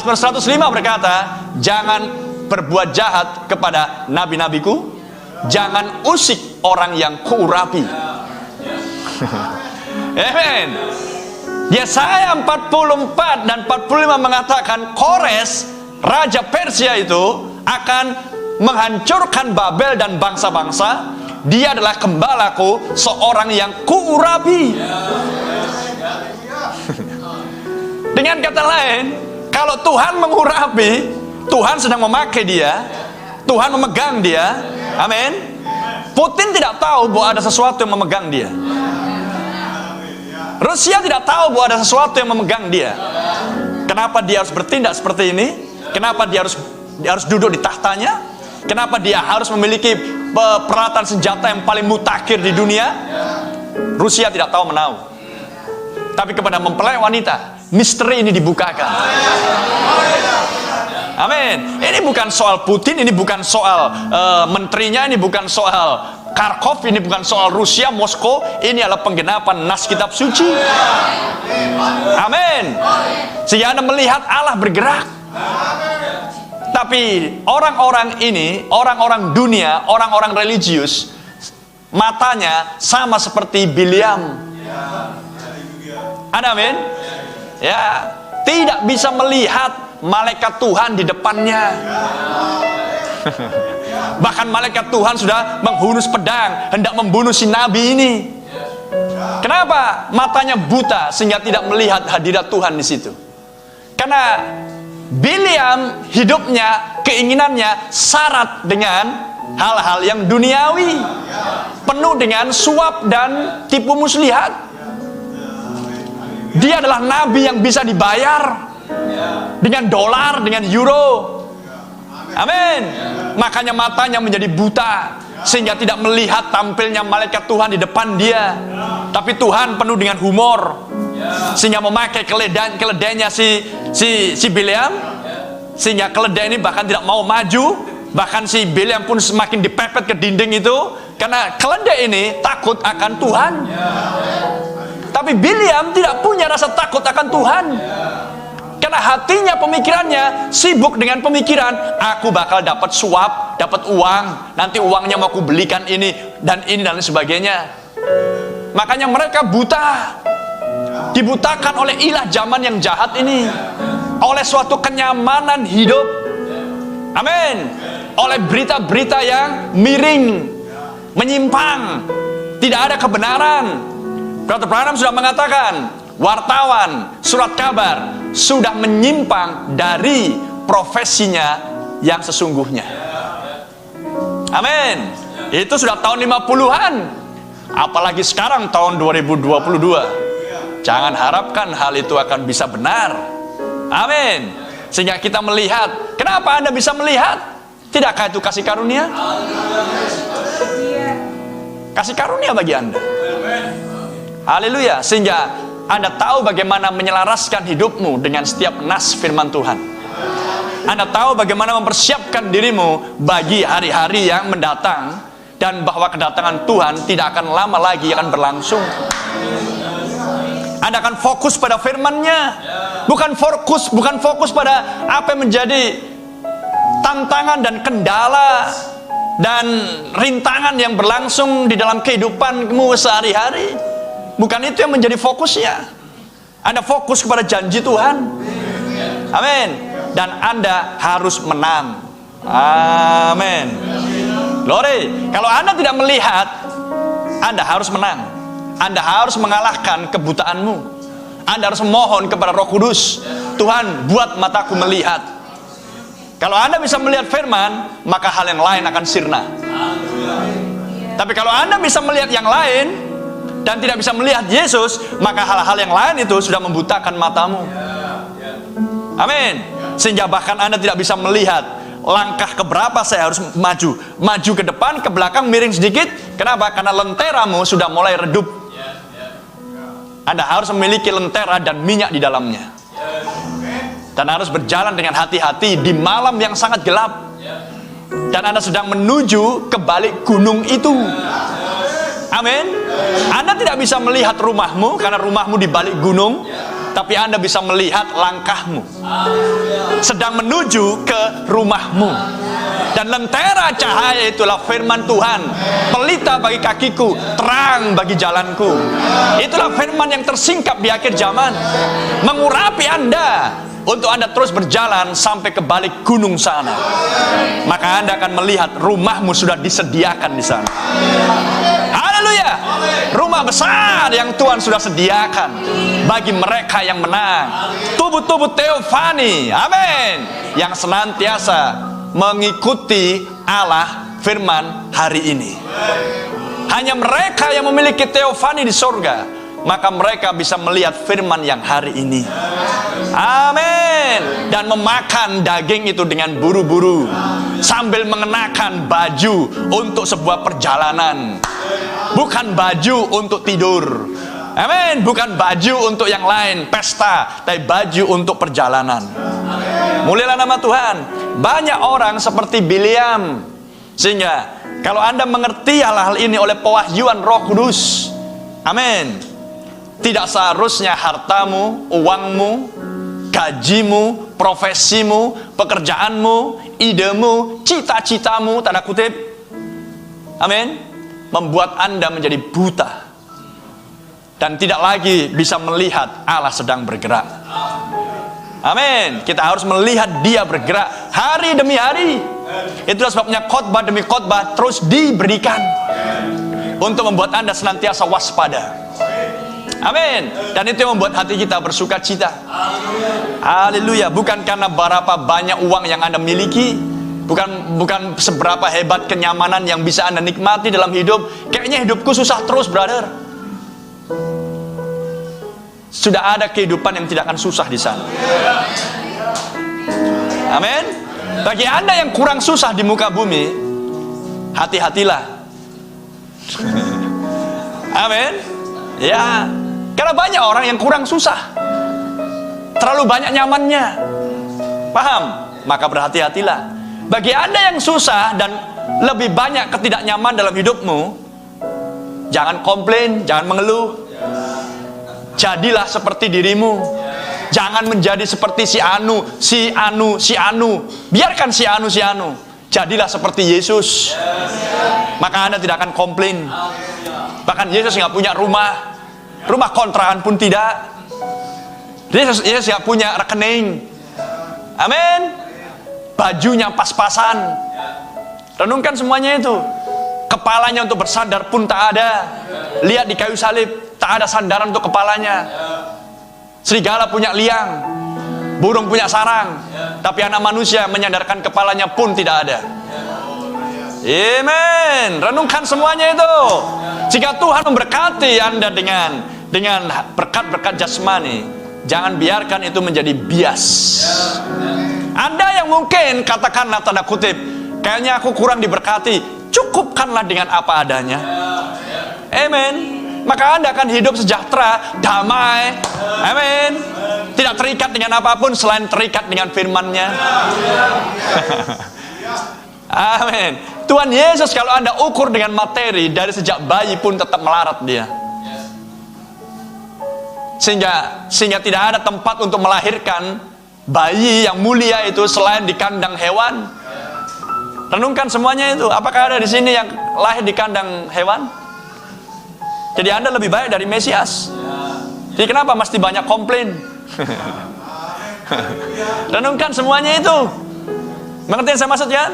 Mazmur 105 berkata, jangan berbuat jahat kepada nabi-nabiku, jangan usik orang yang kuurapi. Amen. Yesaya 44 dan 45 mengatakan Kores, raja Persia itu akan menghancurkan Babel dan bangsa-bangsa. Dia adalah gembalaku, seorang yang kuurapi. Dengan kata lain, kalau Tuhan mengurapi, Tuhan sedang memakai dia, Tuhan memegang dia. Amin. Putin tidak tahu bahwa ada sesuatu yang memegang dia. Rusia tidak tahu bahwa ada sesuatu yang memegang dia. Kenapa dia harus bertindak seperti ini? Kenapa dia harus duduk di tahtanya? Kenapa dia harus memiliki peralatan senjata yang paling mutakhir di dunia? Rusia tidak tahu menahu. Tapi kepada mempelai wanita, misteri ini dibukakan. Amin. Ini bukan soal Putin, ini bukan soal menterinya, ini bukan soal Kharkov, ini bukan soal Rusia, Moskow. Ini adalah penggenapan nas kitab suci. Amin. Sehingga Anda melihat Allah bergerak. Tapi orang-orang ini, orang-orang dunia, orang-orang religius, matanya sama seperti Bileam. Amin. Ya, tidak bisa melihat malaikat Tuhan di depannya. Bahkan malaikat Tuhan sudah menghunus pedang, hendak membunuh si nabi ini. Kenapa? Matanya buta sehingga tidak melihat hadirat Tuhan di situ. Karena Bileam hidupnya, keinginannya syarat dengan hal-hal yang duniawi, penuh dengan suap dan tipu muslihat. Dia adalah nabi yang bisa dibayar dengan dolar, dengan euro. Amin. Makanya matanya menjadi buta sehingga tidak melihat tampilnya malaikat Tuhan di depan dia. Tapi Tuhan penuh dengan humor sehingga memakai keledainya si Bileam, sehingga keledai ini bahkan tidak mau maju. Bahkan si Bileam pun semakin dipepet ke dinding itu karena keledai ini takut akan Tuhan. Tapi Bileam tidak punya rasa takut akan Tuhan. Karena hatinya, pemikirannya sibuk dengan pemikiran, aku bakal dapat suap, dapat uang, nanti uangnya mau aku belikan ini dan sebagainya. Makanya mereka buta, dibutakan oleh ilah zaman yang jahat ini, oleh suatu kenyamanan hidup. Amin. Oleh berita-berita yang miring, menyimpang, tidak ada kebenaran. Brother Branham sudah mengatakan, wartawan, surat kabar sudah menyimpang dari profesinya yang sesungguhnya. Amin. Itu sudah tahun 50-an. Apalagi sekarang tahun 2022. Jangan harapkan hal itu akan bisa benar. Amin. Sehingga kita melihat. Kenapa Anda bisa melihat? Tidakkah itu kasih karunia? Kasih karunia bagi Anda. Haleluya. Sehingga Anda tahu bagaimana menyelaraskan hidupmu dengan setiap nas firman Tuhan. Anda tahu bagaimana mempersiapkan dirimu bagi hari-hari yang mendatang, dan bahwa kedatangan Tuhan tidak akan lama lagi akan berlangsung. Anda akan fokus pada firman-Nya, bukan fokus pada apa yang menjadi tantangan dan kendala dan rintangan yang berlangsung di dalam kehidupanmu sehari-hari. Bukan itu yang menjadi fokusnya. Anda fokus kepada janji Tuhan. Amin. Dan Anda harus menang. Amin. Glory. Kalau Anda tidak melihat, Anda harus menang. Anda harus mengalahkan kebutaanmu. Anda harus memohon kepada Roh Kudus, Tuhan, buat mataku melihat. Kalau Anda bisa melihat firman, maka hal yang lain akan sirna. Tapi kalau Anda bisa melihat yang lain dan tidak bisa melihat Yesus, maka hal-hal yang lain itu sudah membutakan matamu. Amin. Sehingga bahkan Anda tidak bisa melihat langkah keberapa saya harus maju ke depan, ke belakang, miring sedikit. Kenapa? Karena lenteramu sudah mulai redup. Anda harus memiliki lentera dan minyak di dalamnya, dan harus berjalan dengan hati-hati di malam yang sangat gelap. Dan Anda sedang menuju ke balik gunung itu. Amin. Anda tidak bisa melihat rumahmu karena rumahmu di balik gunung, tapi Anda bisa melihat langkahmu. sedang menuju ke rumahmu. Dan lentera cahaya itulah firman Tuhan, pelita bagi kakiku, terang bagi jalanku. Itulah firman yang tersingkap di akhir zaman, mengurapi Anda untuk Anda terus berjalan sampai ke balik gunung sana. Maka Anda akan melihat rumahmu sudah disediakan di sana. Haleluya. Rumah besar yang Tuhan sudah sediakan bagi mereka yang menang. Tubuh-tubuh teofani, amin, yang senantiasa mengikuti Allah firman hari ini. Hanya mereka yang memiliki teofani di surga, maka mereka bisa melihat firman yang hari ini. Amin. Dan memakan daging itu dengan buru-buru, sambil mengenakan baju untuk sebuah perjalanan. Bukan baju untuk tidur. Amin. Bukan baju untuk yang lain, pesta, tapi baju untuk perjalanan. Mulialah nama Tuhan. Banyak orang seperti Bileam. Sehingga kalau Anda mengerti hal-hal ini oleh pewahyuan Roh Kudus, amin, tidak seharusnya hartamu, uangmu, gajimu, profesimu, pekerjaanmu, idemu, cita-citamu, tanda kutip, amin, membuat Anda menjadi buta dan tidak lagi bisa melihat Allah sedang bergerak. Amin. Kita harus melihat Dia bergerak hari demi hari. Itulah sebabnya khotbah demi khotbah terus diberikan untuk membuat Anda senantiasa waspada. Amin. Dan itu yang membuat hati kita bersuka cita. Haleluya. Bukan karena berapa banyak uang yang Anda miliki, bukan seberapa hebat kenyamanan yang bisa Anda nikmati dalam hidup. Kayaknya hidupku susah terus, brother. Sudah ada kehidupan yang tidak akan susah di sana. Amin. Bagi Anda yang kurang susah di muka bumi, hati-hatilah. Amin. Ya, karena banyak orang yang kurang susah, terlalu banyak nyamannya. Paham? Maka berhati-hatilah. Bagi Anda yang susah dan lebih banyak ketidaknyaman dalam hidupmu, jangan komplain, jangan mengeluh. Jadilah seperti dirimu. Jangan menjadi seperti si anu. Biarkan si anu. Jadilah seperti Yesus. Maka Anda tidak akan komplain. Bahkan Yesus nggak punya rumah kontrakan pun tidak. Yesus nggak punya rekening. Amin. Bajunya pas-pasan. Renungkan semuanya itu. Kepalanya untuk bersandar pun tak ada. Lihat di kayu salib, tak ada sandaran untuk kepalanya. Serigala punya liang, burung punya sarang, tapi anak manusia menyandarkan kepalanya pun tidak ada. Amen. Renungkan semuanya itu. Jika Tuhan memberkati Anda dengan berkat-berkat jasmani, jangan biarkan itu menjadi bias. Anda yang mungkin katakanlah tanda kutip, kayaknya aku kurang diberkati, cukupkanlah dengan apa adanya. Amen. Maka Anda akan hidup sejahtera, damai, amin, tidak terikat dengan apapun selain terikat dengan firman-Nya. Amin. Tuhan Yesus kalau Anda ukur dengan materi, dari sejak bayi pun tetap melarat Dia. Sehingga tidak ada tempat untuk melahirkan bayi yang mulia itu selain di kandang hewan. Renungkan semuanya itu. Apakah ada di sini yang lahir di kandang hewan? Jadi Anda lebih baik dari Mesias. Jadi kenapa mesti banyak komplain? Renungkan semuanya itu. Mengerti yang saya maksud kan?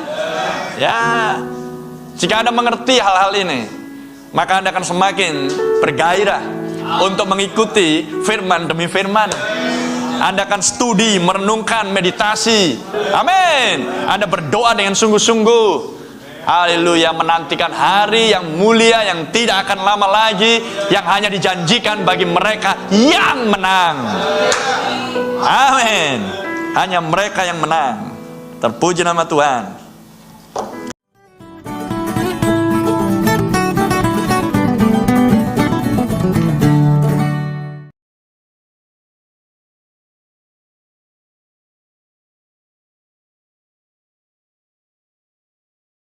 Ya. Jika Anda mengerti hal-hal ini, maka Anda akan semakin bergairah untuk mengikuti firman demi firman. Anda akan studi, merenungkan, meditasi. Amin. Anda berdoa dengan sungguh-sungguh. Haleluya, menantikan hari yang mulia yang tidak akan lama lagi, yang hanya dijanjikan bagi mereka yang menang. Amin. Hanya mereka yang menang. Terpuji nama Tuhan.